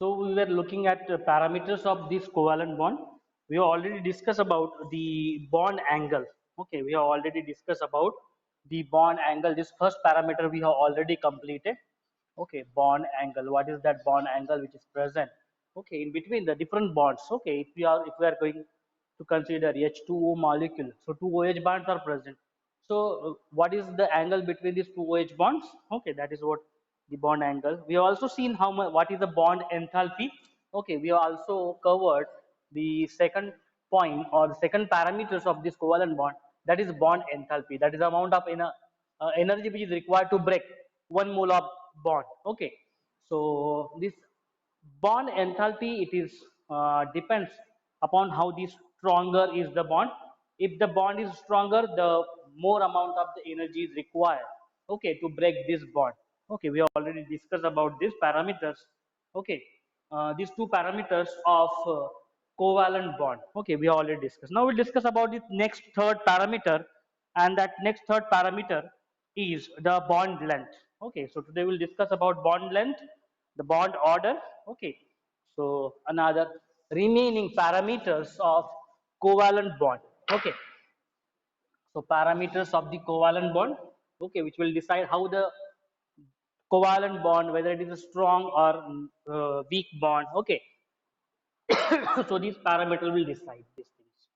So we were looking at parameters of this covalent bond. We have already discussed about the bond angle. Okay, we have already discussed about the bond angle. This first parameter we have already completed. Okay, bond angle. What is that bond angle which is present? Okay, in between the different bonds. Okay, if we are going to consider H2O molecule, so two OH bonds are present. So what is the angle between these two OH bonds? Okay, that is what the bond angle. We have also seen how much, what is the bond enthalpy. Okay, we have also covered the second point or the second parameters of this covalent bond, that is bond enthalpy. That is the amount of energy which is required to break one mole of bond. Okay, so this bond enthalpy, it is depends upon how the stronger is the bond. If the bond is stronger, the more amount of the energy is required, okay, to break this bond. Okay, we already discussed about these parameters. Okay, these two parameters of covalent bond. Okay, we already discussed. Now we'll discuss about the next third parameter, and that next third parameter is the bond length. Okay, so today we'll discuss about bond length, the bond order. Okay, so another remaining parameters of covalent bond. Okay, so parameters of the covalent bond. Okay, which will decide how the covalent bond, whether it is a strong or weak bond. Okay, so these parameters will decide these things.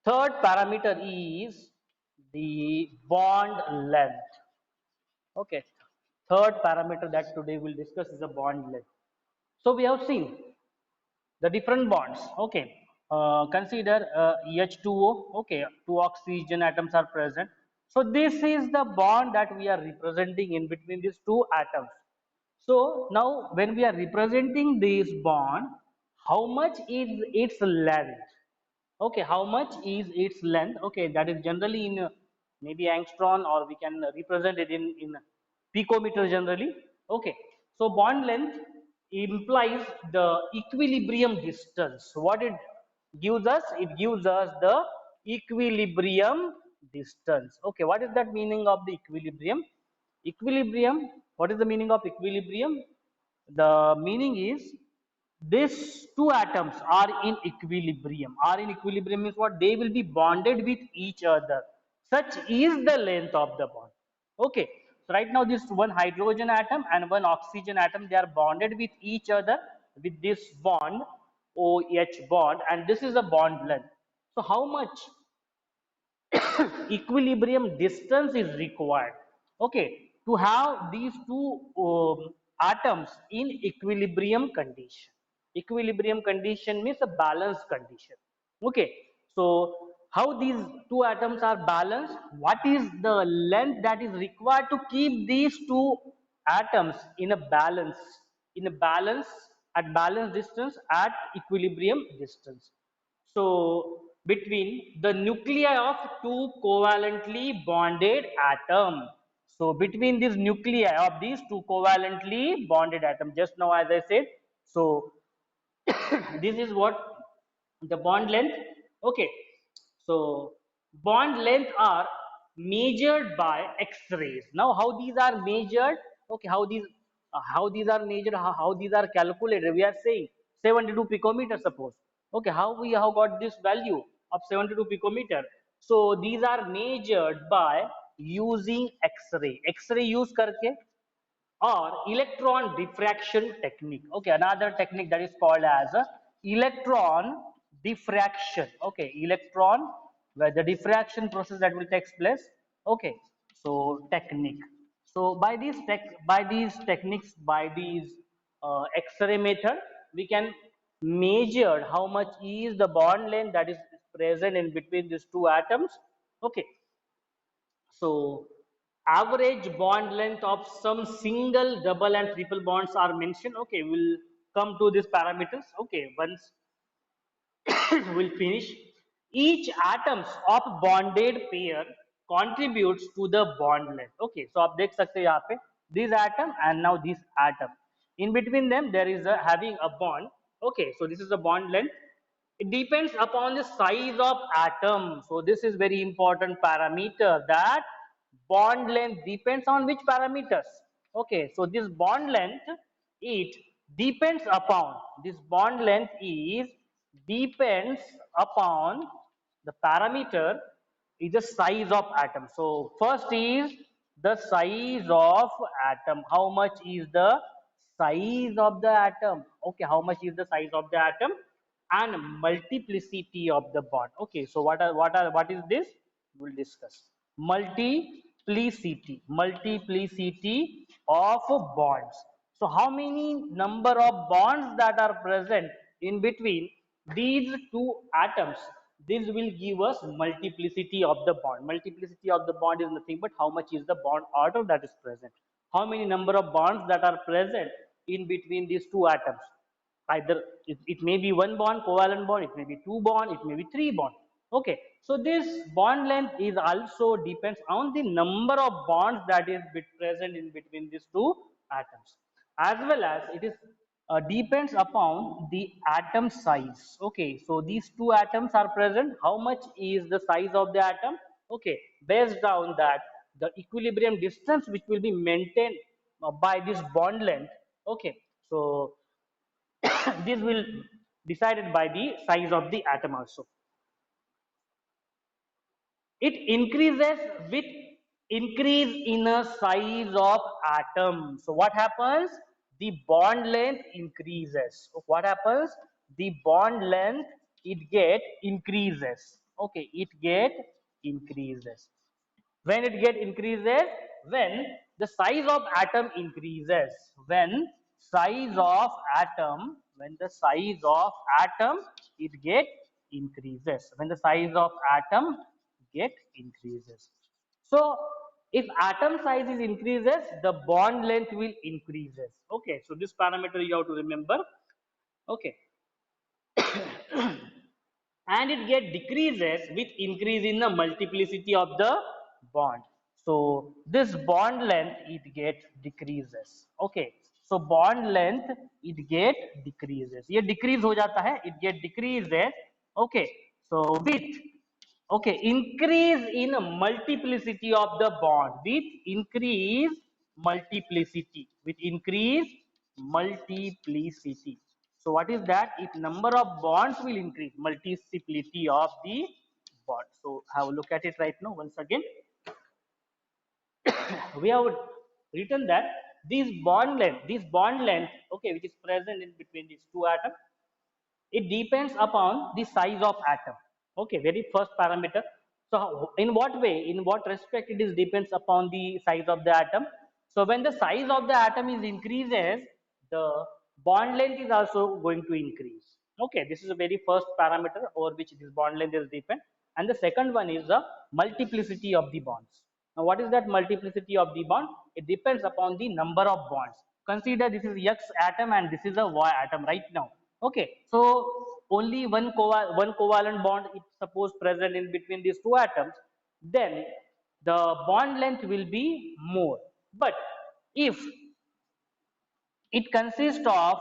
Third parameter is the bond length. Okay, third parameter that today we'll discuss is the bond length. So we have seen the different bonds. Okay, consider H2O. Okay, two oxygen atoms are present. So this is the bond that we are representing in between these two atoms. So now when we are representing this bond, how much is its length? Okay, how much is its length? Okay, that is generally in maybe angstrom, or we can represent it in picometer generally. Okay, so bond length implies the equilibrium distance. What it gives us? It gives us the equilibrium distance. Okay, what is that meaning of the equilibrium? Equilibrium, what is the meaning of equilibrium? The meaning is these two atoms are in equilibrium. Are in equilibrium means what? They will be bonded with each other. Such is the length of the bond. Okay. So right now this one hydrogen atom and one oxygen atom, they are bonded with each other with this bond, OH bond, and this is the bond length. So how much equilibrium distance is required, okay, to have these two atoms in equilibrium condition? Equilibrium condition means a balanced condition. Okay, so how these two atoms are balanced? What is the length that is required to keep these two atoms in a balance, in a balance, at balance distance, at equilibrium distance? So between the nuclei of two covalently bonded atom. So between these nuclei of these two covalently bonded atom, just now as I said, so this is what the bond length. Okay, so bond length are measured by X-rays. Now how these are measured? Okay, how these are measured, how these are calculated? We are saying 72 picometer, suppose. Okay, how we have got this value of 72 picometer? So these are measured by using X-ray. X-ray use करके or electron diffraction technique. Okay, another technique that is called as electron diffraction. Okay, electron, where the diffraction process that will take place. Okay, so technique. So by these techniques, by these X-ray method, we can measure how much is the bond length that is present in between these two atoms. Okay, so average bond length of some single, double and triple bonds are mentioned. Okay, we'll come to these parameters. Okay, once we'll finish. Each atoms of bonded pair contributes to the bond length. Okay, so आप देख सकते हैं यहाँ पे this atom and now this atom. In between them there is a having a bond. Okay, so this is the bond length. It depends upon the size of atom. So this is very important parameter, that bond length depends on which parameters. Okay, so this bond length, it depends upon, this bond length is depends upon the parameter is the size of atom. So first is the size of atom. How much is the size of the atom? Okay, how much is the size of the atom? And multiplicity of the bond. Okay, so what is this? We'll discuss multiplicity of bonds. So how many number of bonds that are present in between these two atoms? This will give us multiplicity of the bond. Multiplicity of the bond is nothing but how much is the bond order that is present. How many number of bonds that are present in between these two atoms? Either it may be one bond, covalent bond, it may be two bond, it may be three bond. Okay, so this bond length is also depends on the number of bonds that is present in between these two atoms, as well as it is depends upon the atom size. Okay, so these two atoms are present. How much is the size of the atom? Okay, based on that, the equilibrium distance which will be maintained by this bond length. Okay, so this will decided by the size of the atom also. It increases with increase in a size of atom. So what happens? The bond length increases. So what happens? The bond length it get increases. Okay, it get increases. When it get increases, when the size of atom increases, when the size of atom it get increases, when the size of atom get increases. So if atom size is increases, the bond length will increases. Okay, so this parameter you have to remember. Okay, and it get decreases with increase in the multiplicity of the bond. So this bond length it get decreases. Okay, so bond length it get decreases. ये decrease हो जाता है, it get decreases. Okay, so with okay increase in multiplicity of the bond, with increase multiplicity, with increase multiplicity. So what is that? If number of bonds will increase, multiplicity of the bond. So have a look at it right now once again. We have written that this bond length, okay, which is present in between these two atoms, it depends upon the size of atom. Okay, very first parameter. So in what way, in what respect it is depends upon the size of the atom? So when the size of the atom is increases, the bond length is also going to increase. Okay, this is a very first parameter over which this bond length is depend. And the second one is the multiplicity of the bonds. Now what is that multiplicity of the bond? It depends upon the number of bonds. Consider this is X atom and this is a Y atom right now. Okay, so only one covalent bond is suppose present in between these two atoms, then the bond length will be more. But if it consists of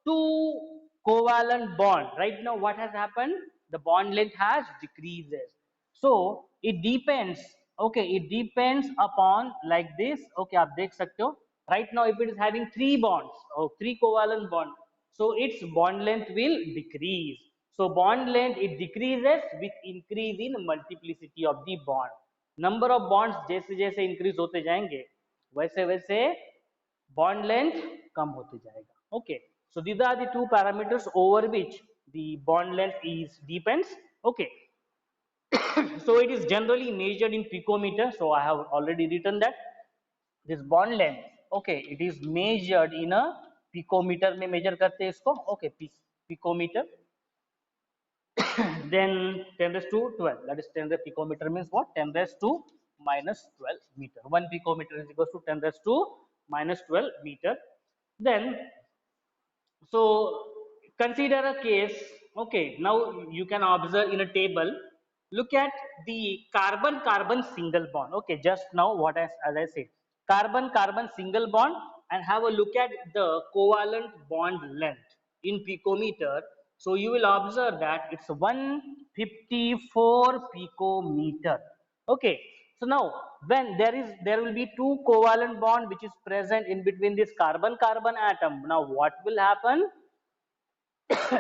two covalent bond, right now what has happened? The bond length has decreases. So it depends. Okay, it depends upon like this. Okay, आप देख सकते हो. Right now, if it is having three bonds or three covalent bond, so its bond length will decrease. So bond length it decreases with increase in multiplicity of the bond. Number of bonds जैसे जैसे increase होते जाएंगे, वैसे वैसे bond length कम होते जाएगा. Okay, so these are the two parameters over which the bond length is depends. Okay, so it is generally measured in picometer. So I have already written that this bond length, okay, it is measured in a picometer में measure करते हैं इसको. Okay, picometer. Then 10 raised to 12, that is 10 raised picometer means what? 10 raised to minus 12 meter. 1 picometer is equals to 10 raised to minus 12 meter. Then so consider a case. Okay, now you can observe in a table, look at the carbon carbon single bond. Okay, just now what as I said, carbon carbon single bond, and have a look at the covalent bond length in picometer. So you will observe that it's 154 picometer. Okay, So now when there will be two covalent bond which is present in between this carbon carbon atom. Now what will happen?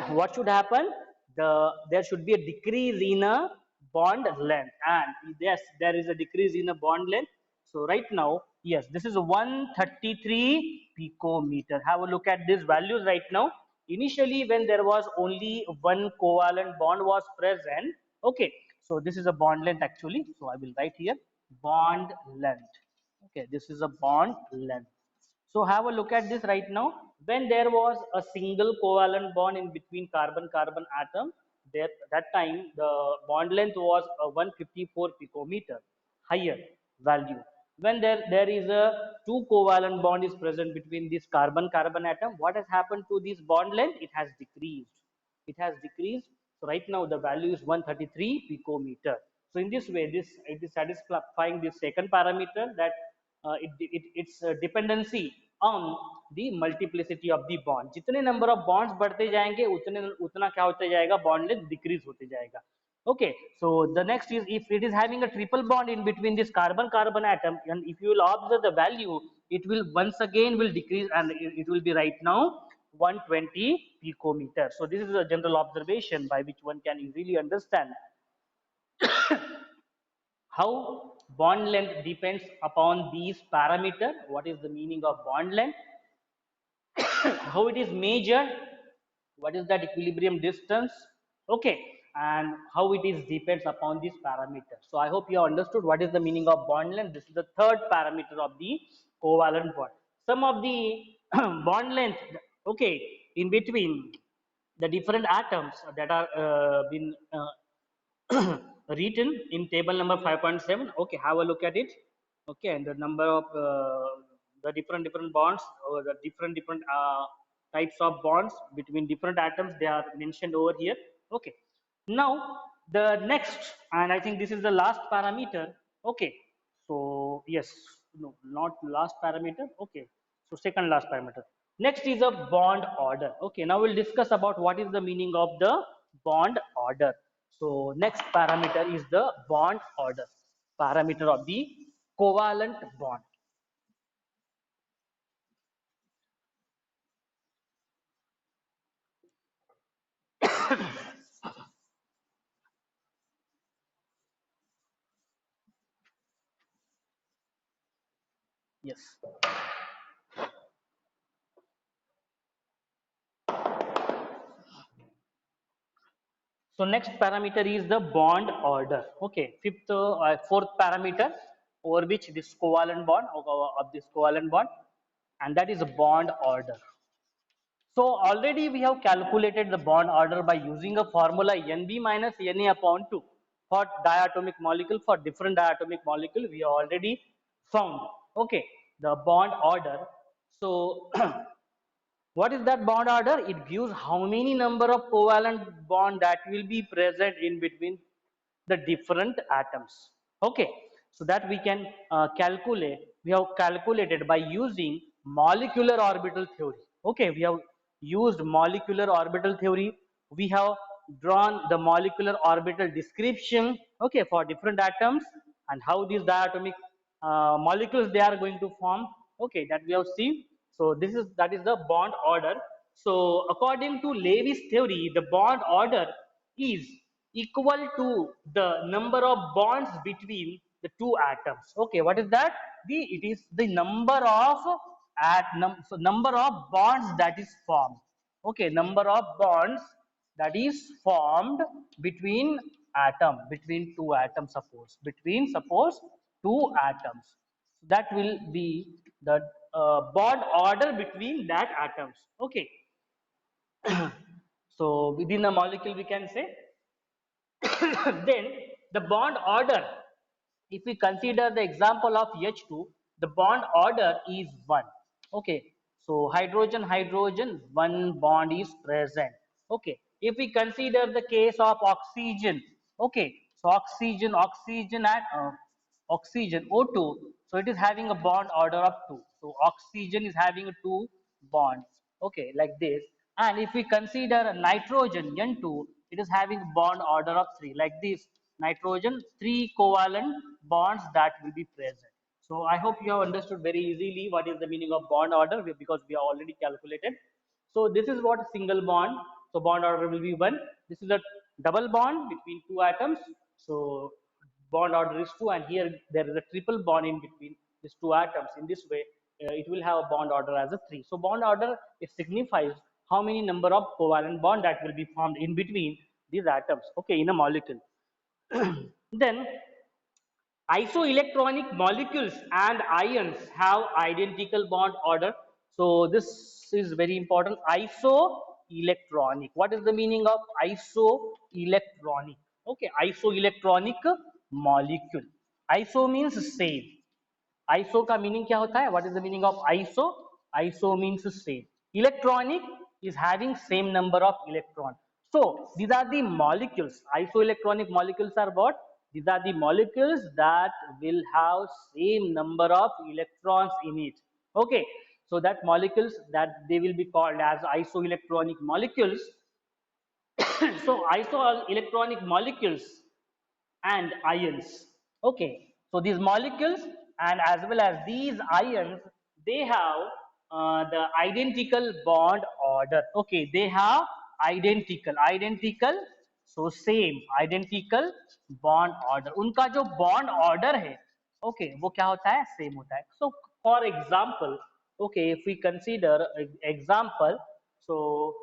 What should happen? There should be a decrease in a bond length, and yes, there is a decrease in a bond length. So right now, yes, this is 133 picometer. Have a look at these values right now. Initially, when there was only one covalent bond was present, okay, so this is a bond length actually. So I will write here bond length. Okay, this is a bond length. So have a look at this right now. When there was a single covalent bond in between carbon-carbon atom, there that time the bond length was 154 picometer, higher value. When there is a two covalent bond is present between this carbon-carbon atom, what has happened to this bond length? It has decreased. It has decreased. So right now the value is 133 picometer. So in this way, it is satisfying this second parameter, that its dependency on the multiplicity of the bond. जितने number of bonds बढ़ते जाएंगे उतने उतना क्या होते जाएगा, bond length decrease होते जाएगा. Okay, so the next is, if it is having a triple bond in between this carbon carbon atom, and if you will observe the value, it will once again will decrease, and it will be right now 120 picometer. So this is a general observation by which one can easily understand how bond length depends upon these parameter. What is the meaning of bond length? How it is measured? What is that equilibrium distance? Okay, and how it is depends upon this parameter. So I hope you have understood what is the meaning of bond length. This is the third parameter of the covalent bond. Some of the bond length, okay, in between the different atoms that are been written in table number 5.7. Okay, have a look at it. Okay, and the number of the different bonds, or the different types of bonds between different atoms, they are mentioned over here. Okay, now the next, and I think this is the last parameter. Okay, so yes, no, not last parameter. Okay, so second last parameter. Next is a bond order. Okay, now we'll discuss about what is the meaning of the bond order. So next parameter is the bond order, parameter of the covalent bond. Yes. So next parameter is the bond order. Okay, fourth parameter over which this covalent bond of this covalent bond, and that is a bond order. So already we have calculated the bond order by using a formula Nb minus Na upon 2 for diatomic molecule. For different diatomic molecule, we have already found, okay, the bond order. So what is that bond order? It gives how many number of covalent bond that will be present in between the different atoms. Okay, so that we can calculate. We have calculated by using molecular orbital theory. Okay, we have used molecular orbital theory. We have drawn the molecular orbital description. Okay, for different atoms, and how these diatomic molecules they are going to form. Okay, that we have seen. So that is the bond order. So according to Lewis theory, the bond order is equal to the number of bonds between the two atoms. Okay, what is that? It is the number of so number of bonds that is formed. Okay, number of bonds that is formed between between two atoms, suppose two atoms. That will be the bond order between that atoms. Okay. So within a molecule we can say. Then the bond order, if we consider the example of H2, the bond order is 1. Okay, so hydrogen hydrogen, one bond is present. Okay, if we consider the case of oxygen, okay, so oxygen at oxygen O2, so it is having a bond order of 2. So oxygen is having a 2 bonds, okay, like this. And if we consider nitrogen N2, it is having bond order of 3, like this. Nitrogen, 3 covalent bonds that will be present. So I hope you have understood very easily what is the meaning of bond order because we have already calculated. So this is what single bond. So bond order will be 1. This is a double bond between two atoms. So bond order is 2, and here there is a triple bond in between these two atoms. In this way, it will have a bond order as a 3. So bond order, it signifies how many number of covalent bond that will be formed in between these atoms, okay, in a molecule. Then isoelectronic molecules and ions have identical bond order. So this is very important. Isoelectronic. What is the meaning of isoelectronic? Okay, isoelectronic molecule. Iso means same. Iso का meaning क्या होता है? What is the meaning of iso? Iso means same. Electronic is having same number of electron. So these are the molecules. Isoelectronic molecules are what? These are the molecules that will have same number of electrons in it. Okay. So that molecules that they will be called as isoelectronic molecules. So isoelectronic molecules and ions. Okay, so these molecules and as well as these ions, they have the identical bond order. Okay, they have identical, so same identical bond order. उनका जो bond order है, okay, वो क्या होता है? Same होता है. So for example, okay, if we consider example, so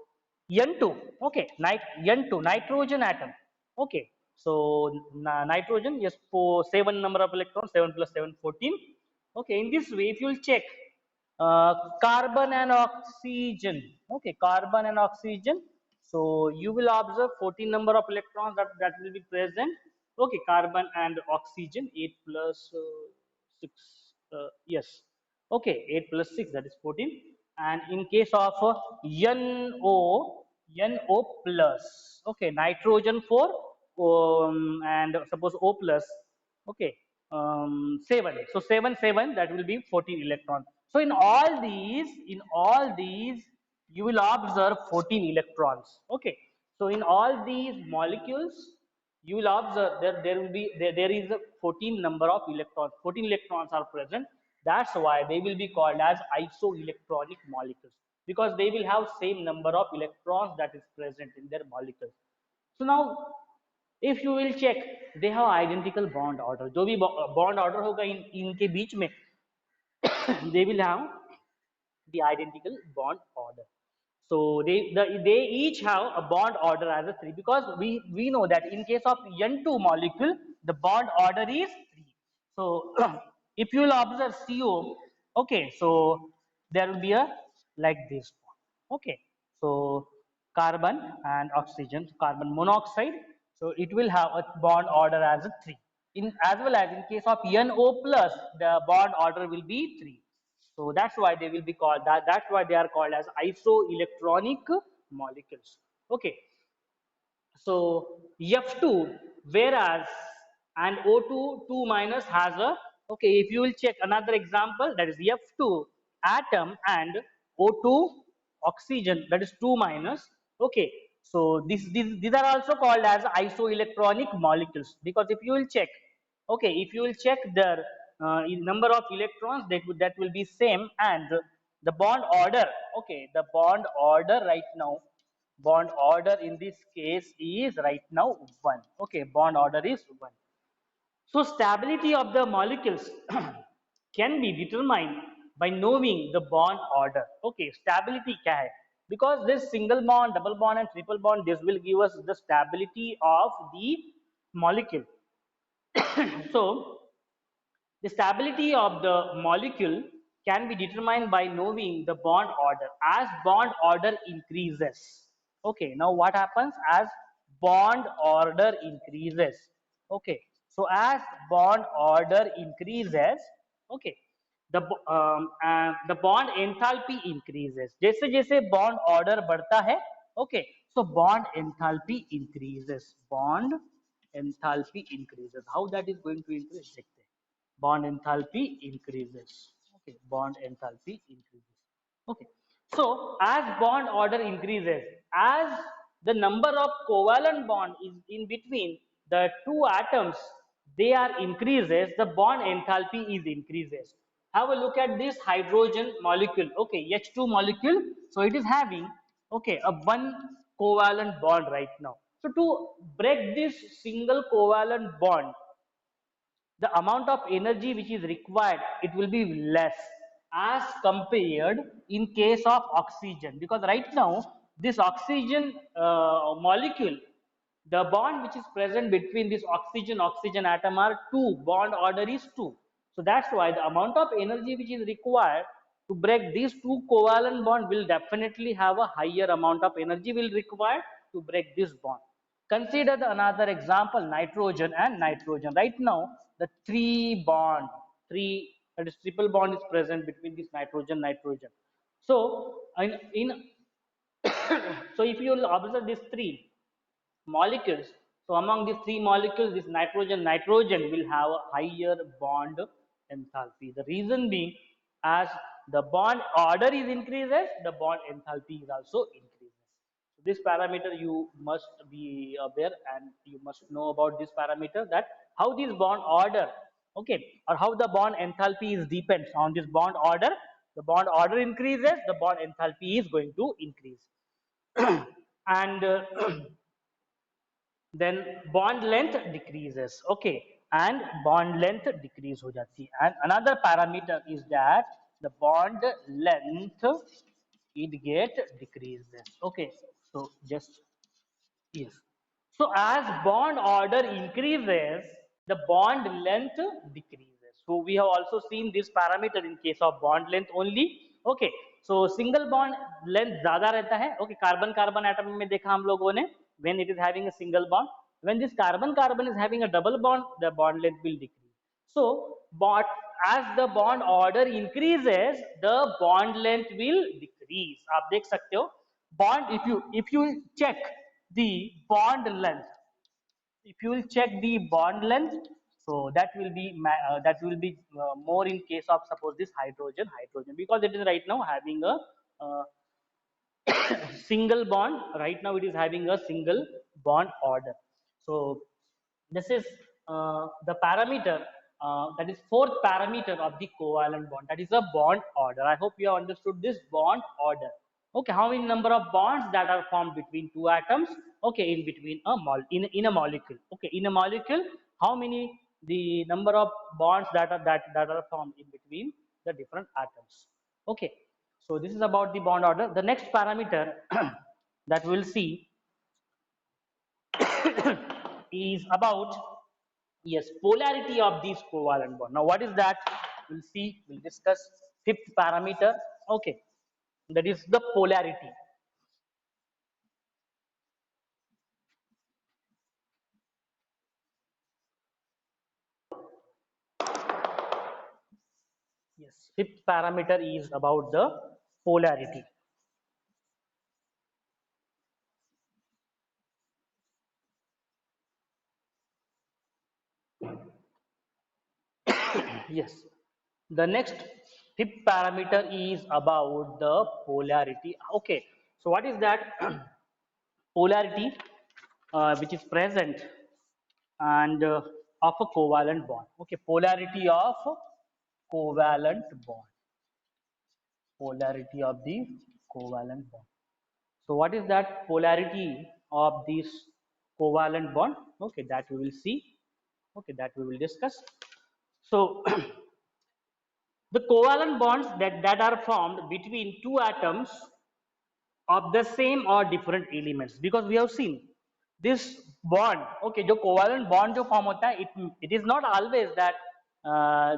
N2, okay, N2, nitrogen atom, okay. So nitrogen, yes, for 7 number of electrons, 7 plus 7, 14. Okay, in this way, if you will check carbon and oxygen, okay, carbon and oxygen. So you will observe 14 number of electrons that will be present. Okay, carbon and oxygen, 8 plus 6, yes. Okay, 8 plus 6, that is 14. And in case of NO plus, okay, nitrogen 4, and suppose O plus, okay, 7. So 7, 7, that will be 14 electrons. So in all these, you will observe 14 electrons. Okay. So in all these molecules, you will observe there is a 14 number of electrons. 14 electrons are present. That's why they will be called as isoelectronic molecules, because they will have same number of electrons that is present in their molecules. So now if you will check, they have identical bond order. जो भी bond order होगा इनके बीच में they will have the identical bond order. So they each have a bond order as a 3, because we know that in case of N2 molecule, the bond order is 3. So if you will observe CO, okay, so there will be a like this bond. Okay, so carbon and oxygen, carbon monoxide. So it will have a bond order as a 3. In as well as in case of NO plus, the bond order will be 3. So that's why they will be called that. That's why they are called as isoelectronic molecules. Okay. So F2, whereas and O2 2 minus has a, okay. If you will check another example, that is F2 atom and O2 oxygen, that is 2 minus. Okay. So these are also called as isoelectronic molecules, because if you will check, okay, if you will check their number of electrons, that will be same, and the bond order, okay, the bond order right now, bond order in this case is right now 1. Okay, bond order is 1. So stability of the molecules can be determined by knowing the bond order. Okay, stability क्या है? Because this single bond, double bond and triple bond, this will give us the stability of the molecule. So the stability of the molecule can be determined by knowing the bond order. As bond order increases, okay, now what happens as bond order increases? Okay, so as bond order increases, okay, the bond enthalpy increases. जैसे जैसे bond order बढ़ता है, okay, so bond enthalpy increases. Bond enthalpy increases. How that is going to increase? देखते हैं. Bond enthalpy increases. Okay, bond enthalpy increases. Okay, so as bond order increases, as the number of covalent bond is in between the two atoms they are increases, the bond enthalpy is increases. Have a look at this hydrogen molecule. Okay, H2 molecule. So it is having, okay, a one covalent bond right now. So to break this single covalent bond, the amount of energy which is required, it will be less as compared in case of oxygen, because right now this oxygen molecule, the bond which is present between this oxygen atom are 2, bond order is 2. So that's why the amount of energy which is required to break these two covalent bond will definitely have a higher amount of energy will require to break this bond. Consider the another example, nitrogen and nitrogen. Right now, the three, that is triple bond is present between this nitrogen. So, so if you will observe these three molecules, so among these three molecules, this nitrogen will have a higher bond enthalpy. The reason being, as the bond order is increases, the bond enthalpy is also increases. So this parameter you must be aware and you must know about this parameter, that how this bond order, okay, or how the bond enthalpy is depends on this bond order. The bond order increases, the bond enthalpy is going to increase. And then bond length decreases, okay, and bond length decrease ho jati hai. And another parameter is that the bond length, it get decreases, okay. So just, yes, so as bond order increases, the bond length decreases. So we have also seen this parameter in case of bond length only, okay. So single bond length ज़्यादा रहता है, okay. Carbon carbon atom में देखा हम लोगों ने, when it is having a single bond. When this carbon carbon is having a double bond, the bond length will decrease. So, but as the bond order increases, the bond length will decrease. आप देख सकते हो bond, if you check the bond length, if you will check the bond length, so that will be more in case of suppose this hydrogen, because it is right now having a uh, single bond. Right now it is having a single bond order. So this is the parameter, that is fourth parameter of the covalent bond, that is a bond order. I hope you have understood this bond order. Okay, how many number of bonds that are formed between two atoms, okay, in between a in a molecule, okay, in a molecule, how many the number of bonds that are formed in between the different atoms, okay. So this is about the bond order. The next parameter that we'll see is about, yes, polarity of these covalent bond. Now what is that? We'll see, we'll discuss fifth parameter, okay, that is the polarity. Yes, fifth parameter is about the polarity. Yes, the next fifth parameter is about the polarity, okay. So what is that? Polarity which is present and of a covalent bond, okay, polarity of covalent bond, polarity of the covalent bond. So what is that polarity of this covalent bond, okay, that we will see, okay, that we will discuss. So the covalent bonds that are formed between two atoms of the same or different elements, because we have seen this bond, okay, जो covalent bond जो form होता है, it is not always that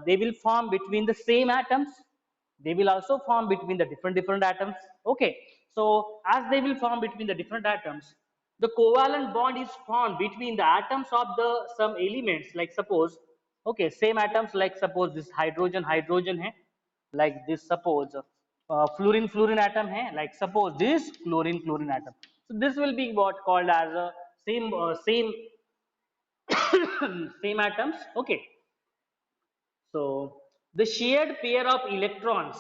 they will form between the same atoms, they will also form between the different atoms, okay. So as they will form between the different atoms, the covalent bond is formed between the atoms of the some elements, like suppose, okay, same atoms, like suppose this hydrogen hai, like this suppose fluorine atom hai, like suppose this chlorine atom. So this will be what called as a same same atoms, okay. So the shared pair of electrons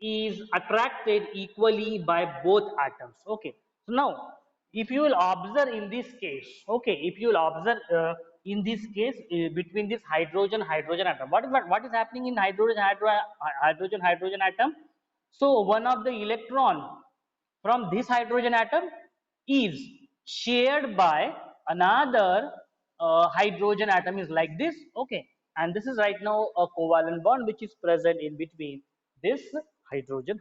is attracted equally by both atoms, okay. So now if you will observe in this case, okay, if you will observe in this case between this hydrogen atom. What is happening in hydrogen atom? So one of the electron from this hydrogen atom is shared by another hydrogen atom is like this, okay, and this is right now a covalent bond which is present in between this hydrogen,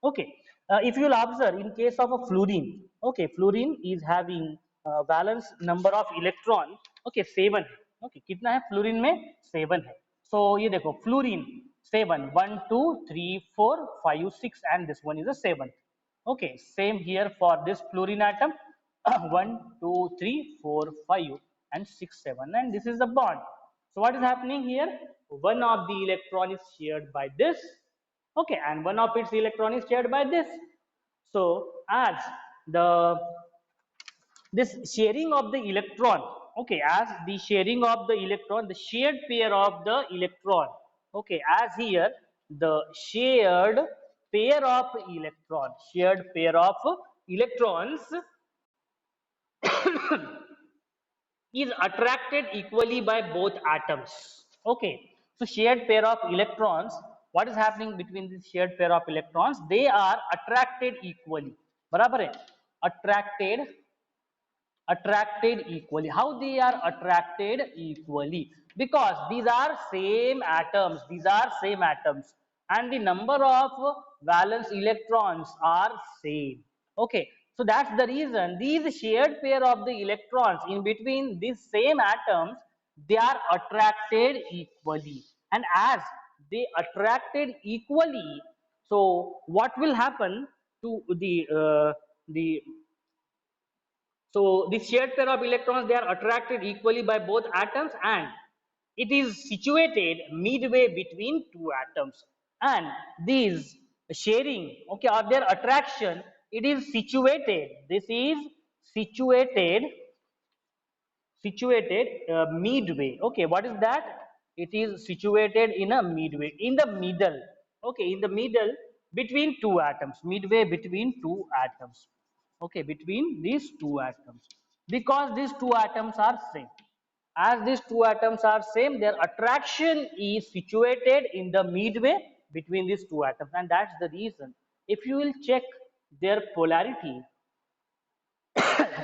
okay. If you will observe in case of a fluorine, okay, fluorine is having valence number of electron, okay, 7 है, okay, कितना है fluorine में 7 है. So ये देखो fluorine 7 1 2 3 4 5 6 and this one is a 7. Okay, same here for this fluorine atom. 1 2 3 4 5 and 6 7, and this is the bond. So what is happening here? One of the electron is shared by this, okay, and one of its electron is shared by this. So as the this sharing of the electron, okay, as the sharing of the electron, the shared pair of the electron, okay, as here the shared pair of electrons is attracted equally by both atoms, okay. So shared pair of electrons, what is happening between this shared pair of electrons? They are attracted equally, बराबर है, attracted equally. How they are attracted equally? Because these are same atoms, and the number of valence electrons are same, okay. So that's the reason these shared pair of the electrons in between these same atoms, they are attracted equally, and as they attracted equally, so what will happen to the so this shared pair of electrons, they are attracted equally by both atoms, and it is situated midway between two atoms. And these sharing, okay, or their attraction, it is situated. This is situated midway. Okay, what is that? It is situated in a midway, in the middle. Okay, in the middle between two atoms, midway between two atoms. Okay, between these two atoms, because these two atoms are same. As these two atoms are same, their attraction is situated in the midway between these two atoms, and that's the reason. If you will check their polarity,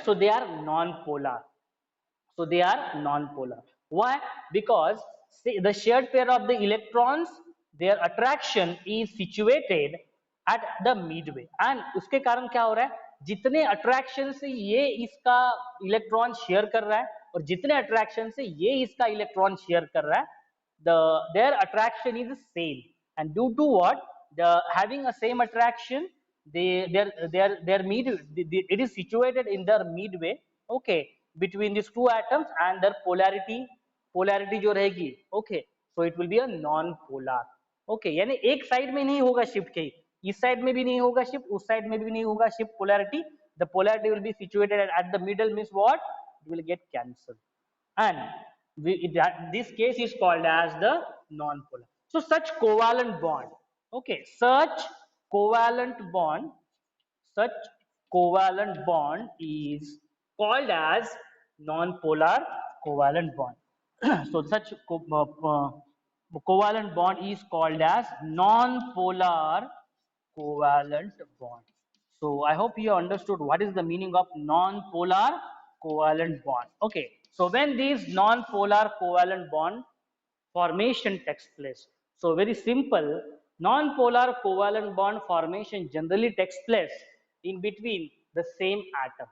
so they are non-polar. So they are non-polar. Why? Because the shared pair of the electrons, their attraction is situated at the midway. And उसके कारण क्या हो रहा है? जितने attraction से ये इसका इलेक्ट्रॉन शेयर कर रहा है और जितने attraction से ये इसका इलेक्ट्रॉन शेयर कर रहा है, their attraction is same. And due to what? The having a same attraction, their mid, it is situated in their midway, okay, between these two atoms, and their polarity जो रहेगी, okay, so it will be a non polar, okay, यानी एक side में नहीं होगा shift, कहीं इस side में भी नहीं होगा शिफ्ट, उस साइड में भी नहीं होगा shift polarity. The polarity will be situated at the middle, means what? It will get cancelled, and this case is called as the non-polar. So such covalent bond, okay, covalent bond such covalent bond is called as non-polar covalent bond. So such covalent bond is called as non-polar covalent bond. So I hope you understood what is the meaning of non-polar covalent bond. Okay, so when these non-polar covalent bond formation takes place. So very simple, non-polar covalent bond formation generally takes place in between the same atoms.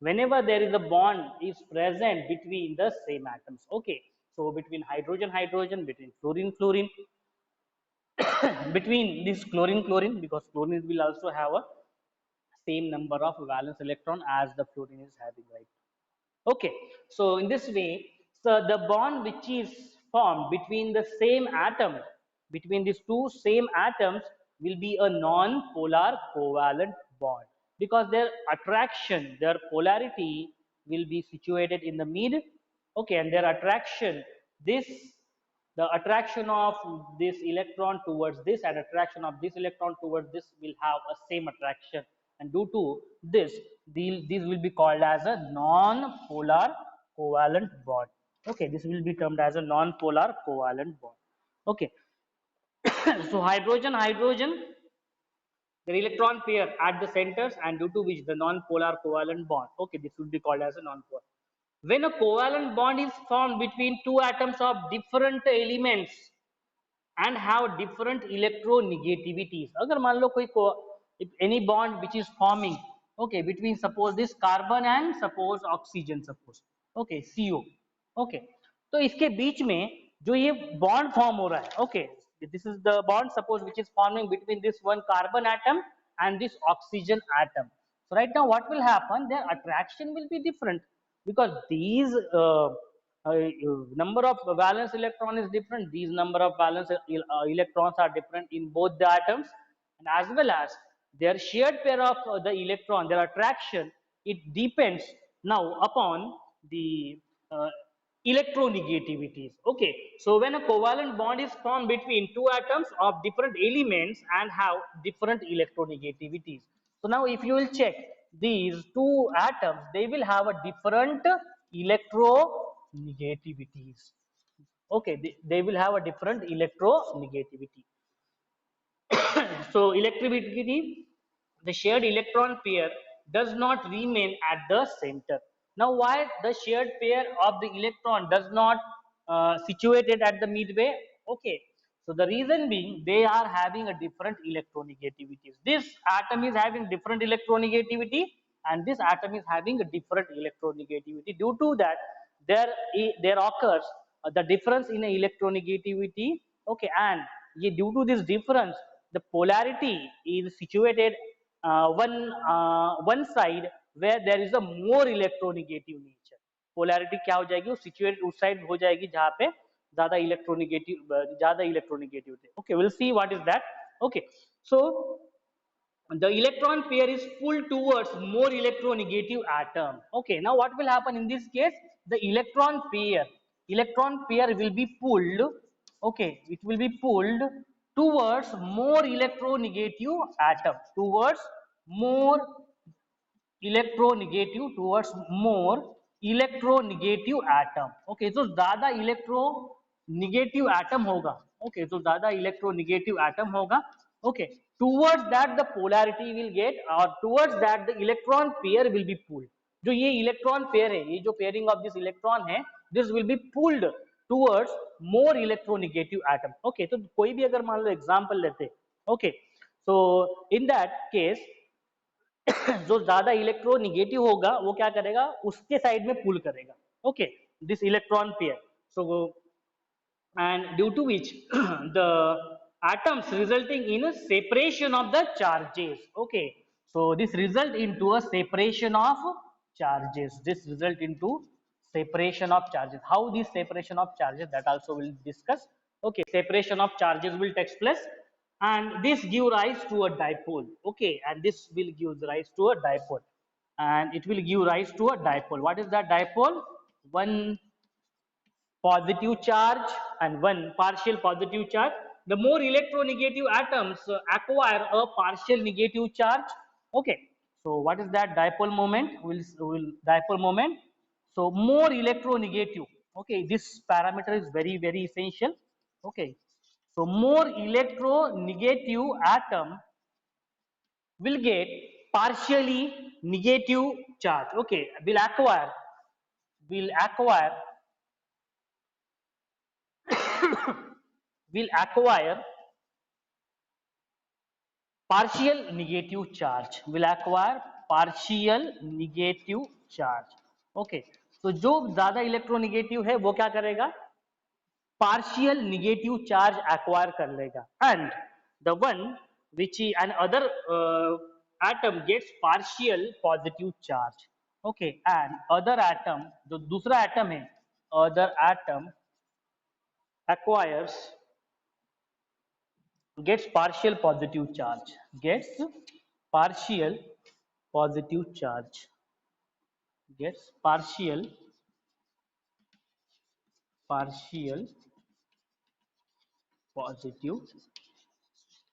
Whenever there is a bond is present between the same atoms. Okay, so between hydrogen, between fluorine, between this chlorine, because chlorine will also have a same number of valence electron as the fluorine is having right. Okay, so in this way, so the bond which is formed between the same atom, between these two same atoms, will be a non-polar covalent bond, because their attraction, their polarity will be situated in the mid. Okay, and their attraction, the attraction of this electron towards this and attraction of this electron towards this will have a same attraction, and due to this, these will be called as a non-polar covalent bond. Okay, this will be termed as a non-polar covalent bond. Okay, so hydrogen, their electron pair at the centers, and due to which the non-polar covalent bond. Okay, this would be called as a non-polar. When a covalent bond is formed between two atoms of different elements and have different electronegativities. अगर मान लो कोई if any bond which is forming, okay, between suppose this carbon and suppose oxygen, suppose, okay, CO, okay, तो इसके बीच में जो ये bond form हो रहा है, okay, this is the bond suppose which is forming between this one carbon atom and this oxygen atom. So right now what will happen? Their attraction will be different because these number of valence electron is different. These number of valence electrons are different in both the atoms, and as well as their shared pair of the electron, their attraction, it depends now upon the electronegativities. Okay, so when a covalent bond is formed between two atoms of different elements and have different electronegativities. So now if you will check these two atoms, they will have a different electronegativities. Okay, they will have a different electronegativity. So electronegativity, the shared electron pair does not remain at the center. Now why the shared pair of the electron does not situated at the midway? Okay, so the reason being they are having a different electronegativities. This atom is having different electronegativity and this atom is having a different electronegativity. Due to that, there occurs the difference in electronegativity. Okay, and due to this difference, the polarity is situated one side where there is a more electronegative nature. Polarity क्या हो जाएगी, वो situate उस side हो जाएगी जहां पे ज्यादा इलेक्ट्रोनिगेटिव थे. Okay, will see what is that. Okay, so the electron pair is pulled towards more electronegative atom. Okay, now what will happen in this case? The electron pair will be pulled. Okay, it will be pulled towards more electronegative atom, towards more electronegative, towards more electronegative atom. Okay, so ज्यादा electronegative atom होगा. Okay, so ज्यादा electronegative atom होगा. Okay, towards that the polarity will get, or towards that the electron pair will be pulled. जो ये electron pair है, ये जो pairing of this electron है, this will be pulled towards more electronegative atom. Okay, तो कोई भी अगर मान लो example लेते, okay, so in that case जो ज्यादा इलेक्ट्रोनिगेटिव होगा वो क्या करेगा, उसके साइड में पुल करेगा. Okay, this electron pair. So and due to which the atoms resulting in a separation of the charges. Okay, so this result into a separation of charges. This result into separation of charges. How this separation of charges, that also will discuss. Okay, separation of charges will take place and this give rise to a dipole. Okay, and this will give rise to a dipole, and it will give rise to a dipole. What is that dipole? One positive charge and one partial positive charge. The more electronegative atoms acquire a partial negative charge. Okay, so what is that dipole moment? Will dipole moment. So more electronegative. Okay, this parameter is very essential. Okay, so more electronegative atom will get partially negative charge. Okay, will acquire will acquire partial negative charge, will acquire partial negative charge. Okay, तो जो ज्यादा electronegative है वो क्या करेगा, partial negative charge acquire कर लेगा, and the one which an other atom gets partial positive charge. Okay, and other atom, जो दूसरा atom है, other atom acquires, gets partial positive charge, gets partial positive charge, gets partial positive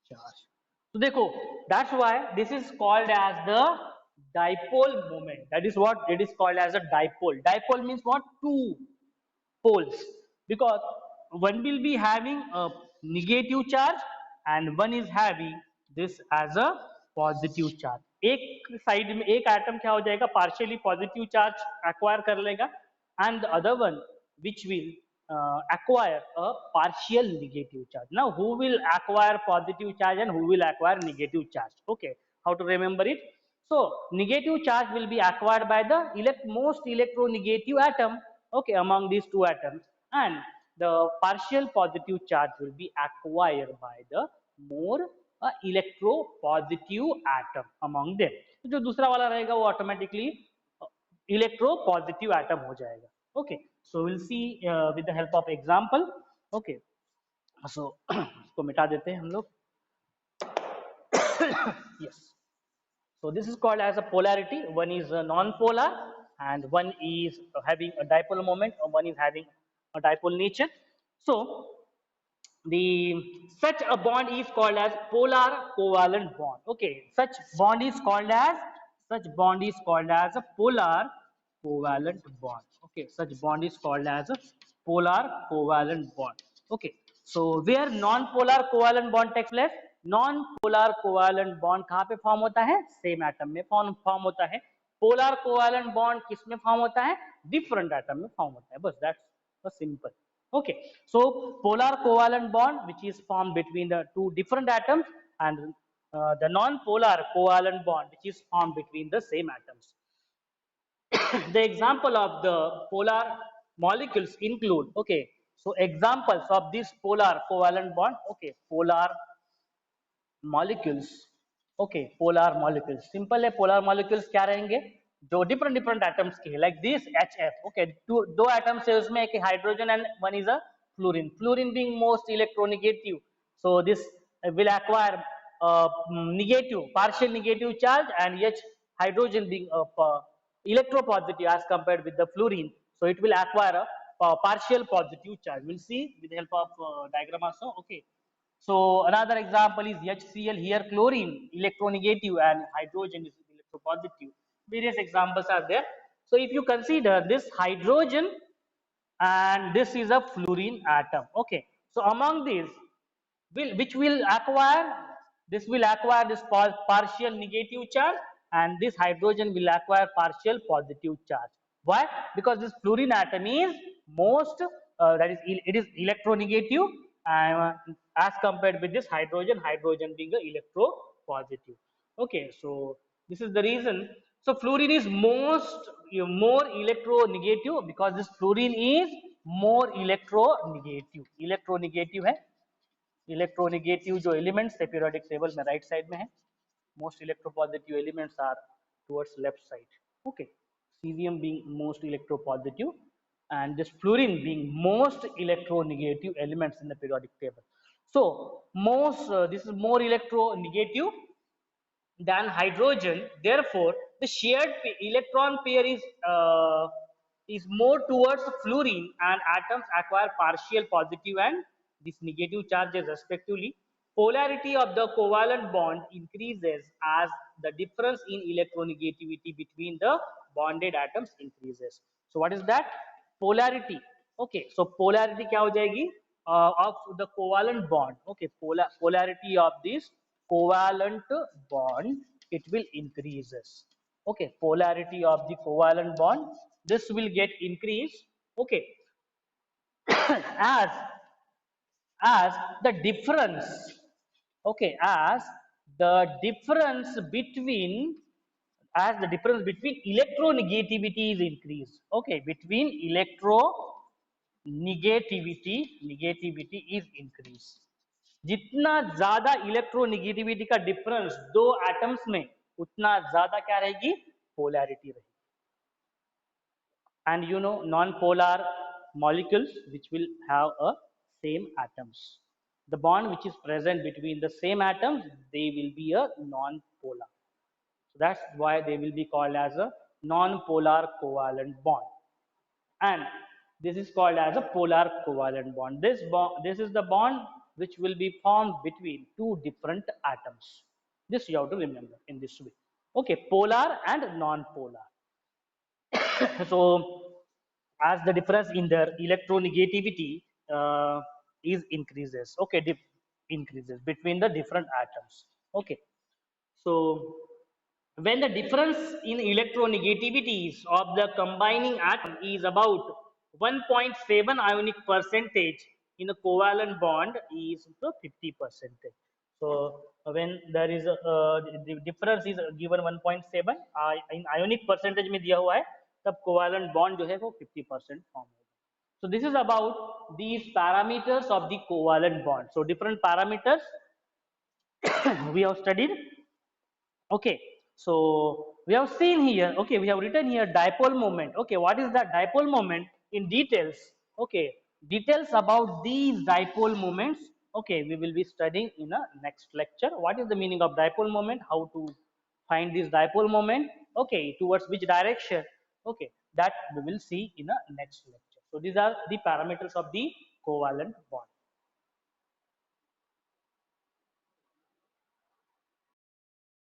charge. तो देखो, that's why this is called as the dipole moment. That is what it is called as a dipole. Dipole means what? Two poles, because one will be having a negative charge and one is having this as a positive charge. एक side में एक atom क्या हो जाएगा, partially positive charge acquire कर लेगा, and the other one which will acquire a partial negative charge. Now who will acquire positive charge and who will acquire negative charge? Okay, how to remember it? So negative charge will be acquired by the most electronegative atom, okay, among these two atoms, and the partial positive charge will be acquired by the more electropositive atom among them. तो जो दूसरा वाला रहेगा वो automatically electropositive atom हो जाएगा. Okay, so we'll see with the help of example. Okay, so इसको मिटा देते हैं हम लोग. Yes. So this is called as a polarity. One is non-polar and one is having a dipole moment, or one is having a dipole nature. So the such a bond is called as polar covalent bond. Okay, such bond is called as a polar covalent bond. Okay, such bond is called as a polar covalent bond. Okay, so where non-polar covalent bond takes place, non-polar covalent bond कहाँ पे form होता है, same atom में form होता है. Polar covalent bond किस में form होता है, डिफरेंट एटम में फॉर्म होता है. बस that's simple. Okay, so polar covalent bond which is formed between the two different atoms, and the non-polar covalent bond which is formed between the same atoms. The example of the polar molecules include, okay, so examples of this polar covalent bond, okay, polar molecules, okay, polar molecules, simple है. polar molecules क्या रहेंगे, जो different atoms के, like this HF, okay, दो atoms है उसमें, एक hydrogen and one is a fluorine being most electronegative, so this will acquire negative, partial negative charge, and H hydrogen being electropositive as compared with the fluorine, so it will acquire a partial positive charge. We'll see with the help of diagram also. Okay, so another example is HCl. Here chlorine electronegative and hydrogen is electropositive. Various examples are there. So if you consider this hydrogen and this is a fluorine atom. Okay, so among these, which will acquire, this will acquire this partial negative charge, and this hydrogen will acquire partial positive charge. Why? Because this fluorine atom is most that is it is electronegative as compared with this hydrogen being a electropositive. Okay, so this is the reason. So fluorine is more electronegative because this fluorine is more electronegative है. Electronegative जो elements है periodic table में right side में है, most electropositive elements are towards left side. Okay, cesium being most electropositive and this fluorine being most electronegative elements in the periodic table. So this is more electronegative than hydrogen, therefore the shared electron pair is more towards fluorine, and atoms acquire partial positive and these negative charges respectively. Polarity of the covalent bond increases as the difference in electronegativity between the bonded atoms increases. So what is that? Polarity. Okay, so polarity क्या हो जाएगी of the covalent bond. Okay, polarity of this covalent bond, it will increases. Okay, polarity of the covalent bond, this will get increased. Okay, as as the difference, okay, as the difference between electronegativity is increased. Okay, between negativity is increased. जितना ज्यादा electronegativity का difference दो atoms में, उतना ज्यादा क्या रहेगी, polarity रहेगी. And you know non-polar molecules which will have a same atoms, the bond which is present between the same atoms, they will be a non-polar. So that's why they will be called as a non-polar covalent bond, and this is called as a polar covalent bond. This is the bond which will be formed between two different atoms. This you have to remember in this way. Okay, polar and non-polar. So as the difference in their electronegativity is increases, okay, increases between the different atoms. Okay, so when the difference in electronegativities of the combining atom is about 1.7 ionic percentage, in a covalent bond is the 50 percentage. So when there is the difference is given 1.7 in ionic percentage में दिया हुआ है, तब covalent bond जो है वो 50% form होगा. So this is about these parameters of the covalent bond. So different parameters we have studied. Okay, so we have seen here, okay, we have written here dipole moment. Okay, what is that dipole moment in details? Okay, details about these dipole moments, okay, we will be studying in a next lecture. What is the meaning of dipole moment, how to find this dipole moment, okay, towards which direction, okay, that we will see in a next lecture. So these are the parameters of the covalent bond.